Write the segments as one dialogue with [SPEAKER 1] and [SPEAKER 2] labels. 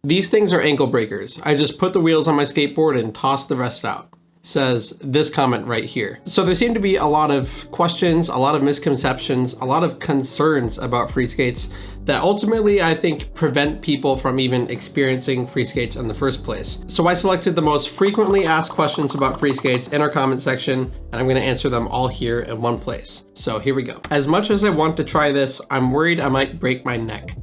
[SPEAKER 1] These things are ankle breakers. I just put the wheels on my skateboard and toss the rest out. Says this comment right here. So there seem to be a lot of questions, a lot of misconceptions, a lot of concerns about free skates that ultimately I think prevent people from even experiencing free skates in the first place. So I selected the most frequently asked questions about free skates in our comment section, and I'm gonna answer them all here in one place. So here we go. As much as I want to try this, I'm worried I might break my neck.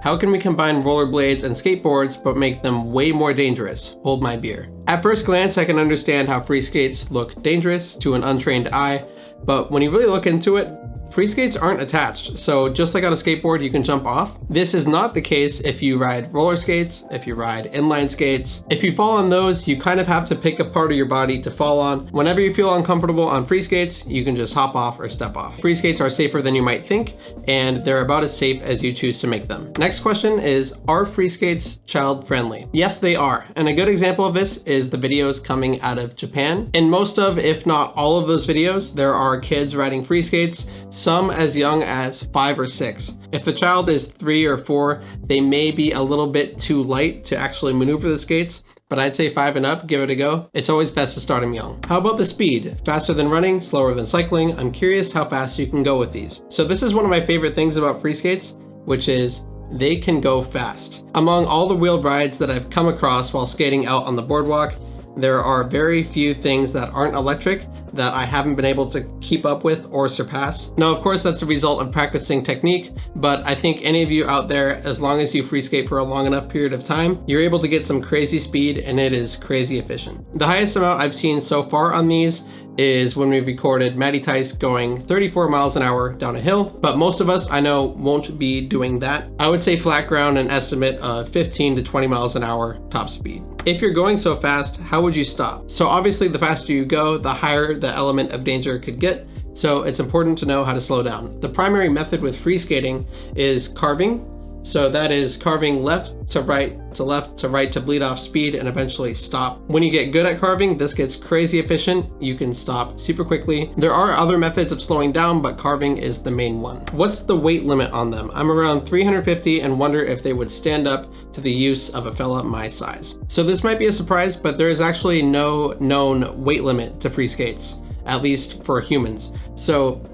[SPEAKER 1] How can we combine rollerblades and skateboards but make them way more dangerous? Hold my beer. At first glance, I can understand how free skates look dangerous to an untrained eye, but when you really look into it, free skates aren't attached, so just like on a skateboard, you can jump off. This is not the case if you ride roller skates, if you ride inline skates. If you fall on those, you kind of have to pick a part of your body to fall on. Whenever you feel uncomfortable on free skates, you can just hop off or step off. Free skates are safer than you might think, and they're about as safe as you choose to make them. Next question is, are free skates child friendly? Yes, they are. And a good example of this is the videos coming out of Japan. In most of, if not all of those videos, there are kids riding free skates, some as young as 5 or 6. If the child is 3 or 4, they may be a little bit too light to actually maneuver the skates, but I'd say 5 and up, give it a go. It's always best to start them young. How about the speed? Faster than running, slower than cycling? I'm curious how fast you can go with these. So this is one of my favorite things about free skates, which is they can go fast. Among all the wheeled rides that I've come across while skating out on the boardwalk, there are very few things that aren't electric that I haven't been able to keep up with or surpass. Now, of course, that's a result of practicing technique, but I think any of you out there, as long as you free skate for a long enough period of time, you're able to get some crazy speed and it is crazy efficient. The highest amount I've seen so far on these is when we've recorded Matty Tice going 34 miles an hour down a hill, but most of us I know won't be doing that. I would say flat ground an estimate of 15 to 20 miles an hour top speed. If you're going so fast, how would you stop? So obviously the faster you go, the higher the element of danger could get, so it's important to know how to slow down. The primary method with free skating is carving. So that is carving left to right to left to right to bleed off speed and eventually stop. When you get good at carving, this gets crazy efficient. You can stop super quickly. There are other methods of slowing down, but carving is the main one. What's the weight limit on them? I'm around 350 and wonder if they would stand up to the use of a fella my size. So this might be a surprise, but there is actually no known weight limit to free skates, at least for humans. So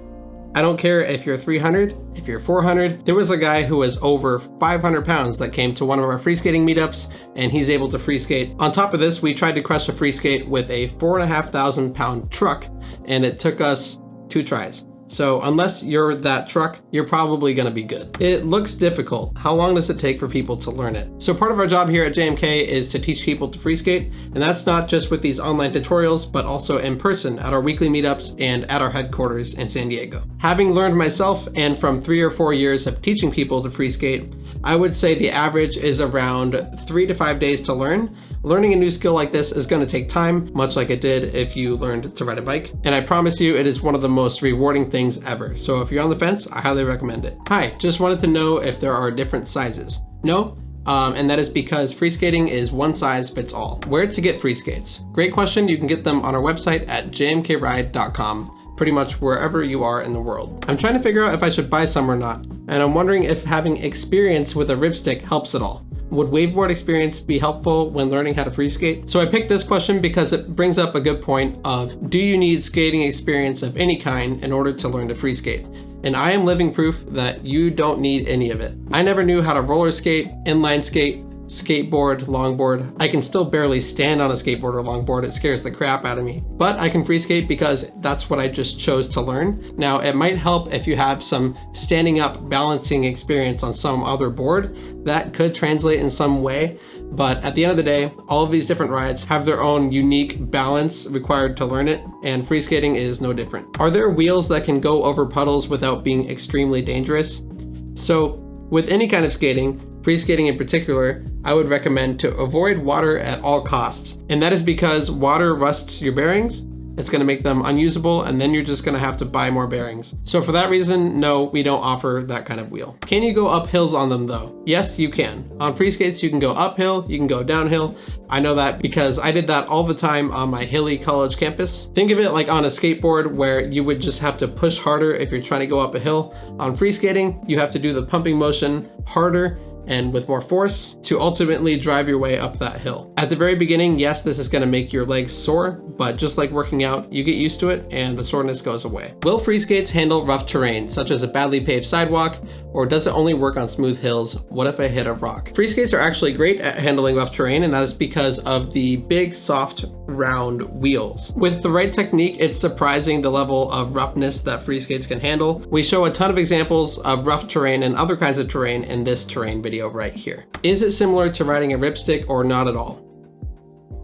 [SPEAKER 1] I don't care if you're 300, if you're 400. There was a guy who was over 500 pounds that came to one of our free skating meetups, and he's able to free skate. On top of this, we tried to crush a free skate with a 4,500 pound truck, and it took us 2 tries. So unless you're that truck, you're probably gonna be good. It looks difficult. How long does it take for people to learn it? So part of our job here at JMK is to teach people to free skate, and that's not just with these online tutorials, but also in person at our weekly meetups and at our headquarters in San Diego. Having learned myself and from 3 or 4 years of teaching people to free skate, I would say the average is around 3 to 5 days to learn. Learning a new skill like this is going to take time, much like it did if you learned to ride a bike. And I promise you, it is one of the most rewarding things ever. So if you're on the fence, I highly recommend it. Hi, just wanted to know if there are different sizes. No? And that is because free skating is one size fits all. Where to get free skates? Great question. You can get them on our website at jmkride.com. Pretty much wherever you are in the world. I'm trying to figure out if I should buy some or not, and I'm wondering if having experience with a RipStik helps at all. Would waveboard experience be helpful when learning how to free skate? So I picked this question because it brings up a good point of, do you need skating experience of any kind in order to learn to free skate? And I am living proof that you don't need any of it. I never knew how to roller skate, inline skate, skateboard, longboard. I can still barely stand on a skateboard or longboard. It scares the crap out of me. But I can free skate because that's what I just chose to learn. Now, it might help if you have some standing up balancing experience on some other board. That could translate in some way. But at the end of the day, all of these different rides have their own unique balance required to learn it, and free skating is no different. Are there wheels that can go over puddles without being extremely dangerous? So with any kind of skating, free skating in particular, I would recommend to avoid water at all costs. And that is because water rusts your bearings, it's gonna make them unusable, and then you're just gonna have to buy more bearings. So for that reason, no, we don't offer that kind of wheel. Can you go up hills on them though? Yes, you can. On free skates, you can go uphill, you can go downhill. I know that because I did that all the time on my hilly college campus. Think of it like on a skateboard where you would just have to push harder if you're trying to go up a hill. On free skating, you have to do the pumping motion harder, and with more force to ultimately drive your way up that hill. At the very beginning, yes, this is going to make your legs sore, but just like working out, you get used to it and the soreness goes away. Will Freeskates handle rough terrain, such as a badly paved sidewalk, or does it only work on smooth hills? What if I hit a rock? Freeskates are actually great at handling rough terrain, and that is because of the big, soft, round wheels. With the right technique, it's surprising the level of roughness that Freeskates can handle. We show a ton of examples of rough terrain and other kinds of terrain in this terrain video right here. Is it similar to riding a RipStik or not at all?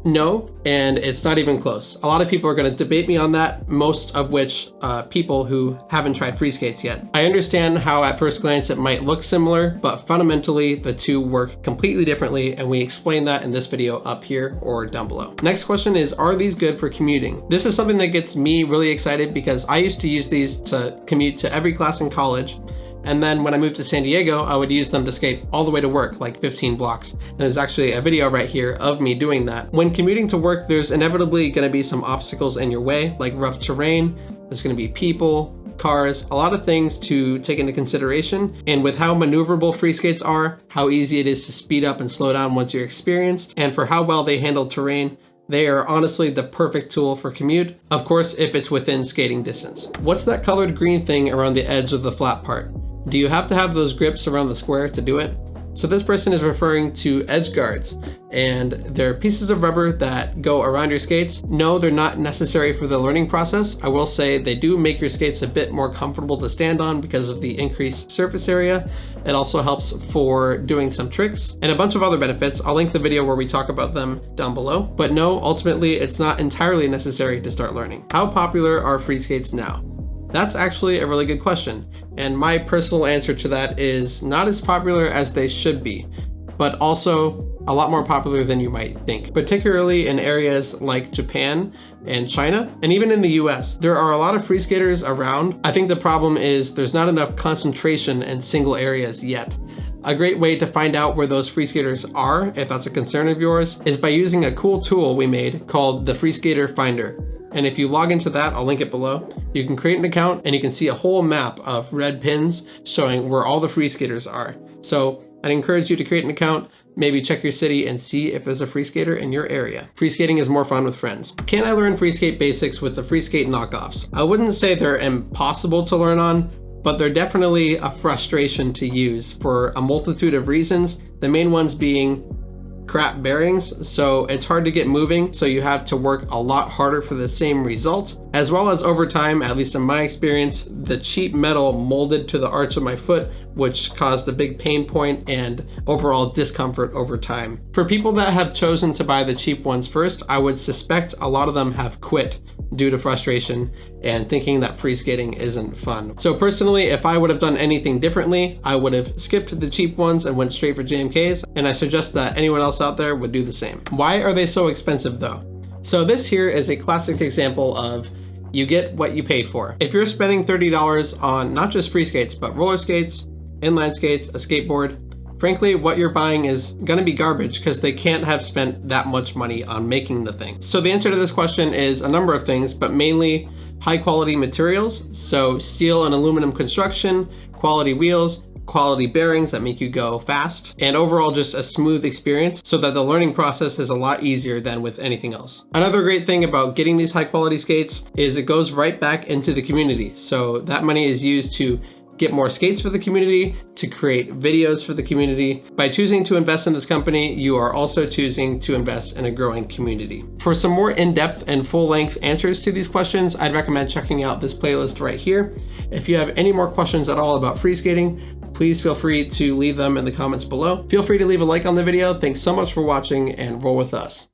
[SPEAKER 1] No, and it's not even close. A lot of people are going to debate me on that, most of which people who haven't tried Freeskates yet. I understand how at first glance it might look similar, but fundamentally the two work completely differently, and we explain that in this video up here or down below. Next question is, are these good for commuting? This is something that gets me really excited because I used to use these to commute to every class in college. And then when I moved to San Diego, I would use them to skate all the way to work, like 15 blocks. And there's actually a video right here of me doing that. When commuting to work, there's inevitably gonna be some obstacles in your way, like rough terrain. There's gonna be people, cars, a lot of things to take into consideration. And with how maneuverable Freeskates are, how easy it is to speed up and slow down once you're experienced, and for how well they handle terrain, they are honestly the perfect tool for commute, of course, if it's within skating distance. What's that colored green thing around the edge of the flat part? Do you have to have those grips around the square to do it? So this person is referring to edge guards, and they're pieces of rubber that go around your skates. No, they're not necessary for the learning process. I will say they do make your skates a bit more comfortable to stand on because of the increased surface area. It also helps for doing some tricks and a bunch of other benefits. I'll link the video where we talk about them down below. But no, ultimately, it's not entirely necessary to start learning. How popular are Freeskates now? That's actually a really good question, and my personal answer to that is not as popular as they should be, but also a lot more popular than you might think, particularly in areas like Japan and China, and even in the US. There are a lot of free skaters around. I think the problem is there's not enough concentration in single areas yet. A great way to find out where those free skaters are, if that's a concern of yours, is by using a cool tool we made called the Freeskater Finder. And if you log into that, I'll link it below, you can create an account and you can see a whole map of red pins showing where all the free skaters are. So I'd encourage you to create an account, maybe check your city and see if there's a free skater in your area. Free skating is more fun with friends. Can I learn free skate basics with the Freeskate knockoffs? I wouldn't say they're impossible to learn on, but they're definitely a frustration to use for a multitude of reasons. The main ones being crap bearings, so it's hard to get moving, so you have to work a lot harder for the same result, as well as over time, at least in my experience, the cheap metal molded to the arch of my foot, which caused a big pain point and overall discomfort over time. For people that have chosen to buy the cheap ones first, I would suspect a lot of them have quit due to frustration and thinking that free skating isn't fun. So personally, if I would have done anything differently, I would have skipped the cheap ones and went straight for JMKs, and I suggest that anyone else out there would do the same. Why are they so expensive though? So this here is a classic example of you get what you pay for. If you're spending $30 on not just free skates, but roller skates, inline skates, a skateboard, frankly, what you're buying is gonna be garbage because they can't have spent that much money on making the thing. So the answer to this question is a number of things, but mainly high quality materials. So steel and aluminum construction, quality wheels, quality bearings that make you go fast, and overall just a smooth experience so that the learning process is a lot easier than with anything else. Another great thing about getting these high quality skates is it goes right back into the community. So that money is used to get more skates for the community, to create videos for the community. By choosing to invest in this company, you are also choosing to invest in a growing community. For some more in-depth and full-length answers to these questions, I'd recommend checking out this playlist right here. If you have any more questions at all about free skating, please feel free to leave them in the comments below. Feel free to leave a like on the video. Thanks so much for watching, and roll with us.